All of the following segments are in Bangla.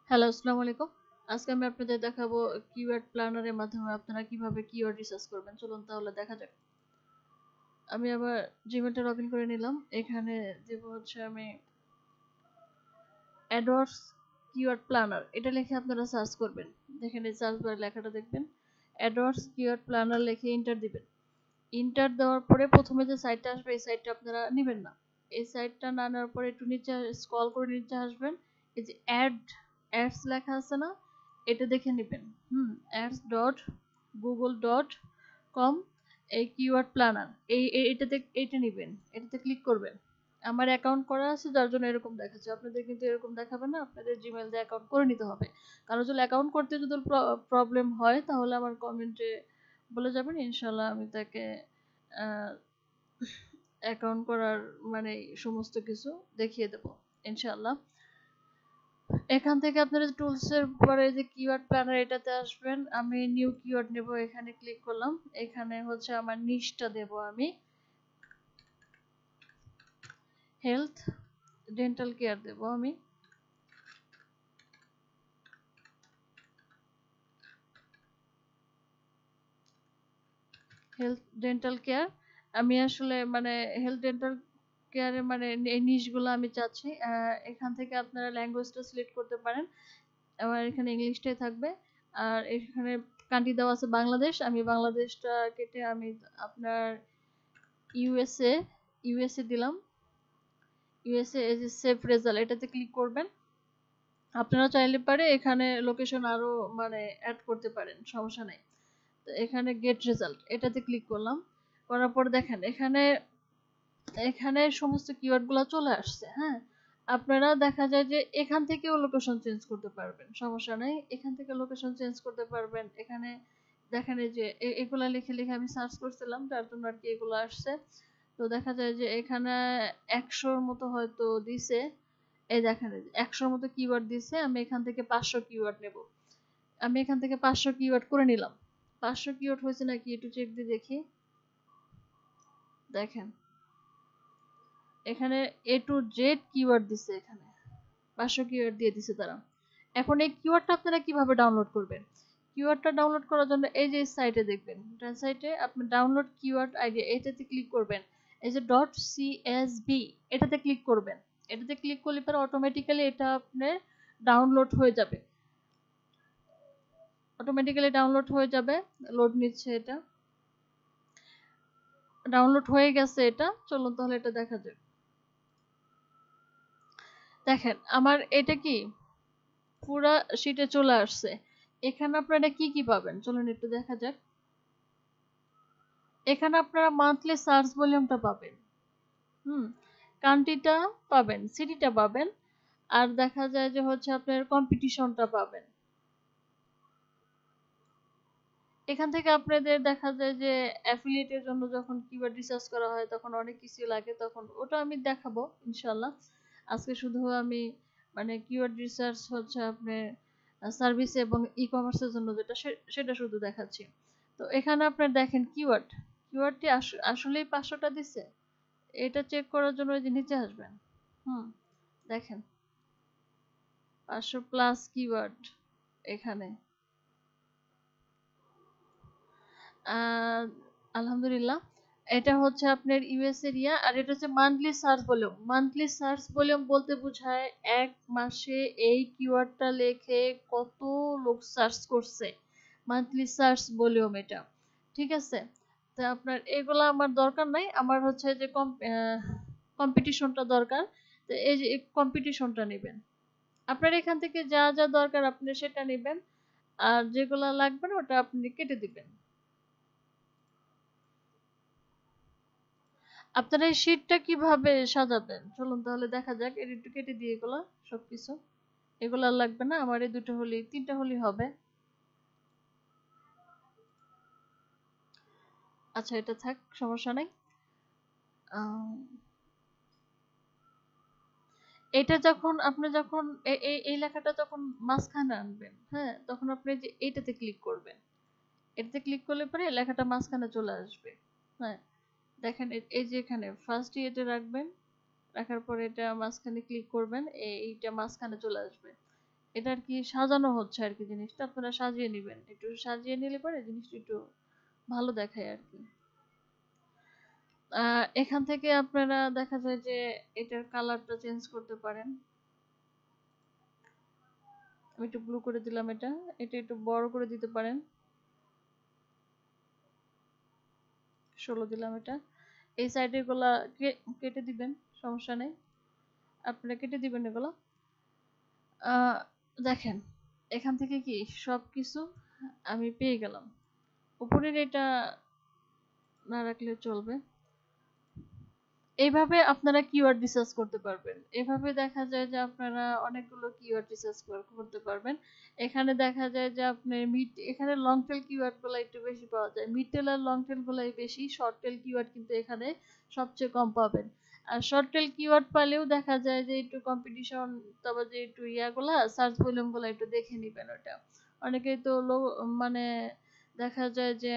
হ্যালো, আসসালামু আলাইকুম। আজকে আমি আপনাদের দেখাবো কিওয়ার্ড প্ল্যানারের মাধ্যমে আপনারা কিভাবে কিওয়ার্ড রিসার্চ করবেন। চলুন তাহলে দেখা যাক। আমি আবার জিমেলটা লগ ইন করে নিলাম। এখানে দেব হচ্ছে আমি অ্যাডওয়ার্ডস কিওয়ার্ড প্ল্যানার এটা লিখে আপনারা সার্চ করবেন। দেখেন এই সার্চ বারে লেখাটা দেখবেন। অ্যাডওয়ার্ডস কিওয়ার্ড প্ল্যানার লিখে এন্টার দিবেন। এন্টার দেওয়ার পরে প্রথমে যে সাইটটা আসবে এই সাইটটা আপনারা নেবেন না। এই সাইটটা না নেওয়ার পরে একটু নিচে স্ক্রল করে নিচে আসবেন। এই যে অ্যাডস লেখা আছে না, এটা দেখে নেবেন। ads.google.com এই কিওয়ার্ড প্ল্যানার এটাতে এটা নেবেন, এটাতে ক্লিক করবেন। আমার অ্যাকাউন্ট করা আছে যার জন্য এরকম দেখাচ্ছে, আপনাদের কিন্তু এরকম দেখাবে না, আপনাদের জিমেল দিয়ে অ্যাকাউন্ট করে নিতে হবে। কারো যদি অ্যাকাউন্ট করতে যদি প্রবলেম হয় তাহলে আমার কমেন্টে বলে যাবেন, ইনশাল্লাহ আমি তাকে অ্যাকাউন্ট করার মানে সমস্ত কিছু দেখিয়ে দেব ইনশাল্লাহ। এখান থেকে আপনারা টুলস এর পরে যে কিওয়ার্ড প্ল্যানার এটাতে আসবেন। আমি নিউ কিওয়ার্ড নেব, এখানে ক্লিক করলাম। এখানে হচ্ছে আমার নিশটা দেব আমি হেলথ ডেন্টাল কেয়ার দেব আমি। হেলথ ডেন্টাল কেয়ার আমি আসলে মানে হেলথ ডেন্টাল কেয়ারে মানে এই নিশগুলো আমি চাচ্ছি। এখান থেকে আপনারা ল্যাঙ্গুয়েজটা সিলেক্ট করতে পারেন। আমার এখানে ইংলিশটাই থাকবে। আর এখানে কান্ট্রি দেওয়া আছে বাংলাদেশ, আমি বাংলাদেশটা কেটে আমি আপনার ইউএসএ ইউএসএ দিলাম। ইউএসএ এই যে সেভ রেজাল্ট এটাতে ক্লিক করবেন। আপনারা চাইলে পারে এখানে লোকেশন আরো মানে অ্যাড করতে পারেন, সমস্যা নাই। তো এখানে গেট রেজাল্ট এটাতে ক্লিক করলাম। করার পর দেখেন এখানে এখানে সমস্ত কিওয়ার্ডগুলো চলে আসছে। হ্যাঁ, আপনারা দেখা যায় যে এখান থেকেও লোকেশন চেঞ্জ করতে পারবেন, সমস্যা নাই। এখান থেকে লোকেশন চেঞ্জ করতে পারবেন। এখানে দেখেন এই যে এগুলা লিখে লিখে আমি সার্চ করছিলাম যার জন্য আর কি এগুলো আসছে। তো দেখা যায় যে এখানে 100-র মতো হয়তো দিছে। এই দেখেন 100-র মতো কিওয়ার্ড দিছে, আমি এখান থেকে 500 কিওয়ার্ড নেব। আমি এখান থেকে 500 কিওয়ার্ড করে নিলাম। 500 কিওয়ার্ড হয়েছে নাকি একটু চেক দিয়ে দেখি। দেখেন এখানে এ টু জেড কিওয়ার্ড দিছে, এখানে 500 কিওয়ার্ড দিয়ে দিছে তারা। এখন এই কিওয়ার্ডটা আপনারা কিভাবে ডাউনলোড করবেন? কিওয়ার্ডটা ডাউনলোড করার জন্য এই যে সাইটে দেখবেন, ডান সাইটে আপনি ডাউনলোড কিওয়ার্ড আইডি এটাতে ক্লিক করবেন। এই যে .csv এটাতে ক্লিক করবেন। এটাতে ক্লিক করলে পরে অটোমেটিক্যালি এটা আপনার ডাউনলোড হয়ে যাবে। অটোমেটিক্যালি ডাউনলোড হয়ে যাবে। লোড নিচ্ছে এটা। ডাউনলোড হয়ে গেছে এটা। চলুন তাহলে এটা দেখা যাক। দেখেন আমার এটা কি পুরা শীটে চলে আসছে। এখানে আপনারা কি কি পাবেন চলুন একটু দেখা যাক। এখানে আপনারা মান্থলি সার্চ ভলিউমটা পাবেন। হুম, কান্ট্রিটা পাবেন, সিটিটা পাবেন। আর দেখা যায় যে হচ্ছে আপনার কম্পিটিশনটা পাবেন। এখান থেকে আপনাদের দেখা যায় যে অ্যাফিলিয়েটের জন্য যখন কিওয়ার্ড রিসার্চ করা হয় তখন অনেক কিছু লাগে, তখন ওটা আমি দেখাবো ইনশাল্লাহ। আজকে শুধু আমি মানে কিওয়ার্ড রিসার্চ হচ্ছে আপনার সার্ভিস এবং ই কমার্সের জন্য যেটা সেটা শুধু দেখাচ্ছি। তো এখানে আপনার দেখেন কিওয়ার্ডটি আসলেই 500টা দিছে। এটা চেক করার জন্য ওই যে নিচে আসবেন। হুম, দেখেন 500 প্লাস কিওয়ার্ড এখানে। আলহামদুলিল্লাহ। এটা হচ্ছে আপনার ইউএস এরিয়া, আর এটা হচ্ছে monthly search volume. Monthly search volume বলতে বোঝায় এক মাসে এই কিওয়ার্ডটা লেখে কত লোক সার্চ করছে, মান্থলি সার্চ ভলিউম এটা। ঠিক আছে, তো আপনার এগুলা আমার দরকার নাই, আমার হচ্ছে যে কম্পিটিশনটা দরকার। তো এই যে কম্পিটিশনটা নেবেন। আপনার এখান থেকে যা যা দরকার আপনি সেটা নেবেন, আর যেগুলা লাগবে না ওটা আপনি কেটে দিবেন। আপনারা এই শীটটা কিভাবে সাজাবেন চলুন তাহলে দেখা যাক। এর একটু কেটে দিয়ে এগুলো সবকিছু, এগুলো আর লাগবে না আমার, এই দুটো হলি তিনটা হলি হবে। আচ্ছা এটা থাক, সমস্যা নাই। আহ, এটা যখন আপনি যখন এই লেখাটা যখন মাঝখানে আনবেন, হ্যাঁ, তখন আপনি যে এইটাতে ক্লিক করবেন। এটাতে ক্লিক করলে পরে লেখাটা মাঝখানে চলে আসবে। হ্যাঁ, দেখেন এই যে এখানে ফার্স্ট এটা রাখবেন, রাখার পরে এটা মাঝখানে ক্লিক করবেন, এইটা মাঝখানে চলে আসবে। এটা আর কি সাজানো হচ্ছে আর কি, জিনিসটা আপনারা সাজিয়ে নেবেন, একটু সাজিয়ে নিলে পরে জিনিসটা একটু ভালো দেখায় আর কি। এখান থেকে আপনারা দেখা যায় যে এটার কালারটা চেঞ্জ করতে পারেন। আমি একটু ব্লু করে দিলাম, এটা এটা একটু বড় করে দিতে পারেন, 16 দিলাম এটা। এই সাইডের গুলা কেটে দিবেন, সমস্যা নেই, আপনারা কেটে দিবেন এগুলো। দেখেন এখান থেকে কি সবকিছু আমি পেয়ে গেলাম। উপরের এটা না রাখলে চলবে। এইভাবে আপনারা কিওয়ার্ড রিসার্চ করতে পারবেন। এভাবে দেখা যায় যে আপনারা অনেকগুলো কিওয়ার্ড রিসার্চ করতে পারবেন। এখানে দেখা যায় যে আপনি এখানে লং টেল কিওয়ার্ড গুলো একটু বেশি পাওয়া যায়, মিড টেল আর লং টেল গুলাই বেশি, শর্ট টেল কিওয়ার্ড কিন্তু এখানে সবচেয়ে কম পাবেন। আর শর্ট টেল কিওয়ার্ড পালেও দেখা যায় যে একটু কম্পিটিশন, তবে যে একটু ইয়াগুলা সার্চ ভলিউম গুলা একটু দেখে নিবেন। ওটা অনেকেই তো মানে দেখা যায় যে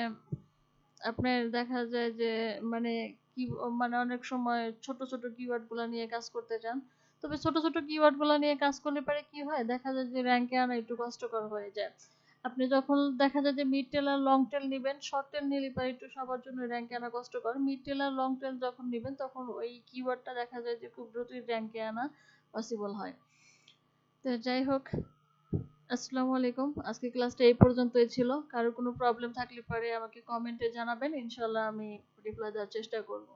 আপনার দেখা যায় যে মানে কি মানে অনেক সময় ছোট ছোট কিওয়ার্ড গুলা নিয়ে কাজ করতে চান, তবে ছোট ছোট কিওয়ার্ড গুলা নিয়ে কাজ করলে পরে কি হয়, দেখা যায় যে র্যাঙ্কে আনা একটু কষ্টকর হয়ে যায়। আপনি যখন দেখা যায় যে মিড টেল আর লং টেল নিবেন, শর্ট টেল নিলে পরে একটু সবার জন্য র্যাঙ্কে আনা কষ্টকর, মিড টেল আর লং টেল যখন নিবেন তখন ওই কিওয়ার্ডটা দেখা যায় যে খুব দ্রুতই র্যাঙ্কে আনা পসিবল হয়। তো যাই হোক, আসসালামু আলাইকুম, আজকে ক্লাসটা এই পর্যন্তই ছিল। কারো কোনো প্রবলেম থাকলে পারে আমাকে কমেন্টে জানাবেন, ইনশাল্লাহ আমি রিপ্লাই দেওয়ার চেষ্টা করব।